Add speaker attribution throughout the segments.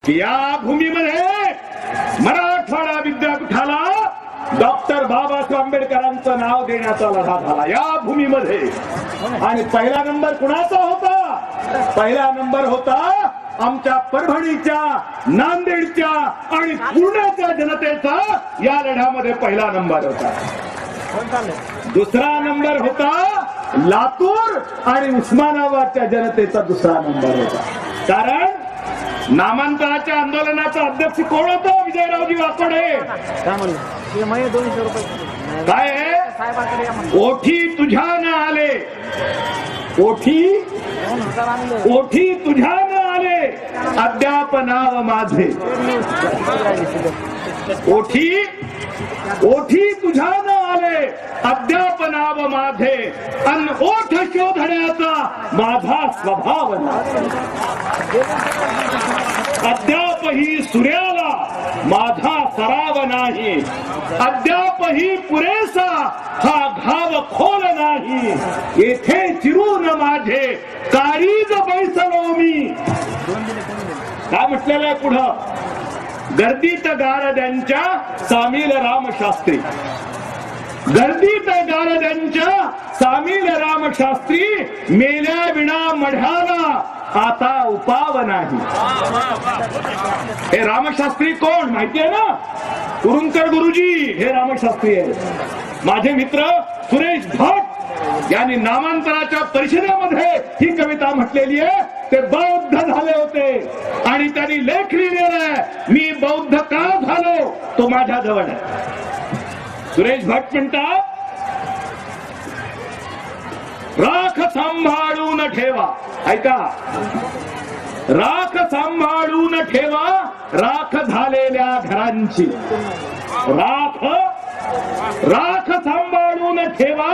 Speaker 1: या भूमीमध्ये मराठवाडा विद्यापीठाला डॉक्टर बाबासाहेब आंबेडकरांचं नाव देण्याचा लढा झाला या भूमीमध्ये. आणि पहिला नंबर कुणाचा होता? पहिला नंबर होता आमच्या परभणीच्या, नांदेडच्या आणि पुण्याच्या जनतेचा या लढ्यामध्ये पहिला नंबर होता. दुसरा नंबर होता लातूर आणि उस्मानाबादच्या जनतेचा दुसरा नंबर होता. कारण नामांतराच्या आंदोलनाचा अध्यक्ष कोण होता? विजयरावजी वाकडे. काय आहे? ओठी तुझ्या न आले, ओठी तुझ्या न आले अद्याप नाव माझे. ओठी तुझ्या न आले अद्याप नाव माझे, अन ओठ शोधण्याचा माझा स्वभाव अद्यापही सूर्याला माझा सराव नाही, अद्यापही पुरेसा हा घाव खोल नाही, येथे चिरून माझे काळीज बैसलो मी. काय म्हटलेलं आहे पुढं? गर्दीत गारद्यांच्या सामील रामशास्त्री, गर्दीत गारद्यांच्या सामील रामशास्त्री, मेल्या विना मढ्याला आता उपाव नाही. हे रामशास्त्री कोण माहिती आहे ना? कुरुंकर गुरुजी हे रामशास्त्री आहे. माझे मित्र सुरेश भट यांनी नामांतराच्या परिषदेमध्ये ही कविता म्हटलेली आहे. ते बौद्ध झाले होते आणि त्यांनी लेख लिहिलेला आहे, मी बौद्ध का झालो तो माझ्या जवळ आहे. सुरेश भट म्हणतात, राख सांभाळून ठेवा. ऐका, राख सांभाळून ठेवा राख झालेल्या घरांची. राख सांभाळून ठेवा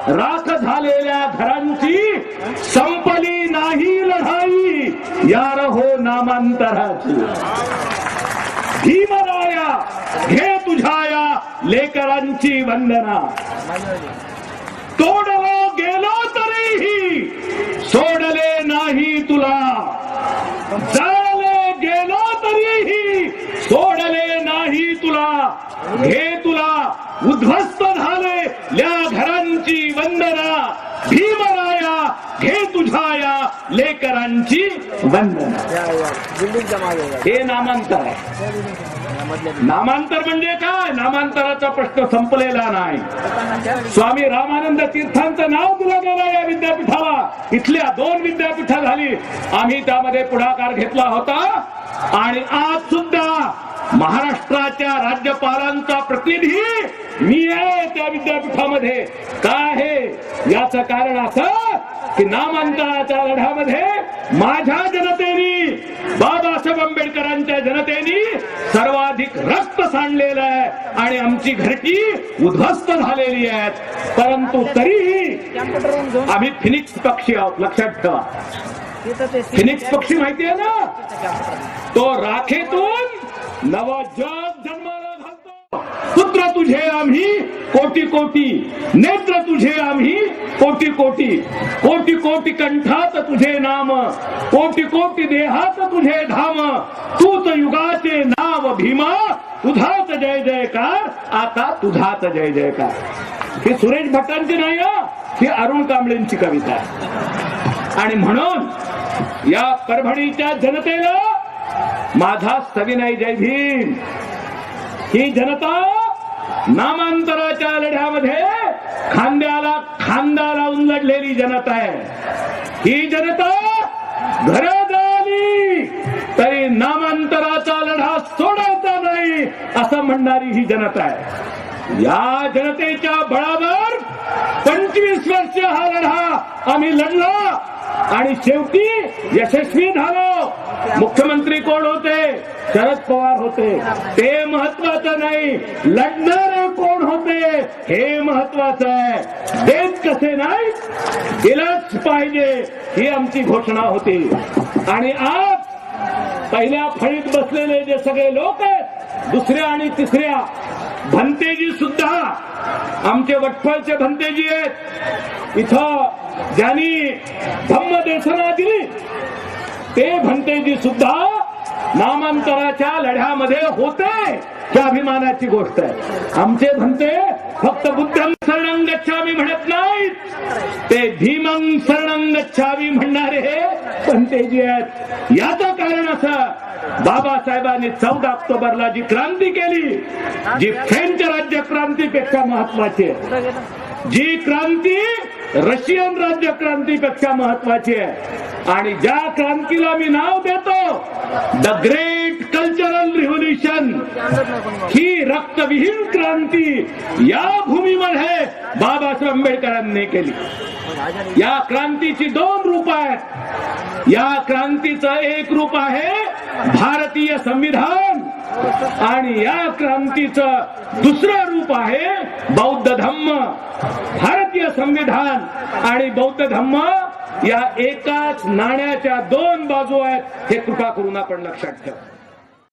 Speaker 1: राख झालेल्या घरांची, संपली नाही लढाई यार हो नामांतराची. भीमराया घे तुझ्या लेकरांची वंदना, तोडलो गेलो तरीही सोडले नाही तुला, जाळले गेलो तरीही सोडले नाही तुला, घे तुला उद्ध्वस्त झालेल्या घरांची वंदना, भीमराया घे तुझ्या लेकरांची वंदना. हे नामांतर आहे. नामांतर म्हणजे काय? नामांतराचा प्रश्न संपलेला नाही. स्वामी रामानंद तीर्थांचं नाव दिलं गेलं या विद्यापीठाला. इथल्या 2 विद्यापीठा झाली. आम्ही त्यामध्ये पुढाकार घेतला होता आणि आज सुद्धा महाराष्ट्राच्या राज्यपालांचा प्रतिनिधी मी आहे त्या विद्यापीठामध्ये. काय आहे याचं कारण असं की नामांतराच्या लढ्यामध्ये माझ्या जनतेने, बाबासाहेब आंबेडकरांच्या जनतेने सर्वाधिक रक्त सांडलेलं आहे आणि आमची घरटी उद्ध्वस्त झालेली आहेत. परंतु तरीही आम्ही फिनिक्स पक्षी आहोत. लक्षात ठेवा, फिनिक्स पक्षी माहिती आहे ना? तो राखेतून नव जग जन्माला घालतो. पुत्र तुझे आम्ही कोटी कोटी, नेत्र तुझे आम्ही कोटी कोटी, कोटी कोटी कंठात तुझे नाम, कोटी कोटी देहात तुझे धाम, तूच युगाचे नाव भीमा, तुझाच जय जयकार आता तुझाच जय जयकार. ही सुरेश भटांची नाही, ही अरुण कांबळेंची कविता आहे. आणि म्हणून या परभणीच्या जनतेला माझा सविनय जय भीम. ही जनता नामांतराच्या लढ्यामध्ये खांद्याला खांदा लावून लढलेली जनता आहे. ही जनता घरात आली तरी नामांतराचा लढा सोडायचा नाही असं म्हणणारी ही जनता आहे. या जनतेच्या बळावर 25 वर्ष हा लढा आम्ही लढला आणि शेवटी यशस्वी झालो. मुख्यमंत्री कोण होते? शरद पवार होते. ते महत्वाचं नाही, लढणारे कोण होते हे महत्वाचं आहे. देत कसे नाही, दिलंच पाहिजे ही आमची घोषणा होती. आणि आज पहिल्या फळीत बसलेले जे सगळे लोक आहेत, दुसऱ्या आणि तिसऱ्या, भंतेजी सुद्धा आमचे वटफळचे भंतेजी आहेत. इथं ज्यांनी धम्म देशना दिली ते भंतेजी सुद्धा नामांतराच्या लढ्यामध्ये होते त्या अभिमानाची गोष्ट आहे. आमचे म्हणते फक्त बुद्धं शरणं गच्छामि म्हणत नाहीत, ते धीमं शरणं गच्छामि म्हणणारे पंते जी आहेत. याचं कारण असं, बाबासाहेबांनी 14 ऑक्टोबरला जी क्रांती केली, जी फ्रेंच राज्य क्रांतीपेक्षा महत्वाची आहे, जी क्रांती रशियन राज्य क्रांतीपेक्षा महत्वाची आहे, आणि ज्या क्रांतीला मी नाव देतो द ग्रेट कल्चरल रिव्होल्युशन, ही रक्तविहीन क्रांती या भूमीमध्ये बाबासाहेब आंबेडकरांनी केली. या क्रांतीची 2 रूप आहेत. या क्रांतीचं एक रूप आहे भारतीय संविधान, आणि या क्रांतीचं दुसरं रूप आहे बौद्ध धम्म. भारतीय संविधान आणि बौद्ध धम्म या एकाच नाण्याच्या 2 बाजू आहेत, हे कृपा करून आपण लक्षात ठेवा.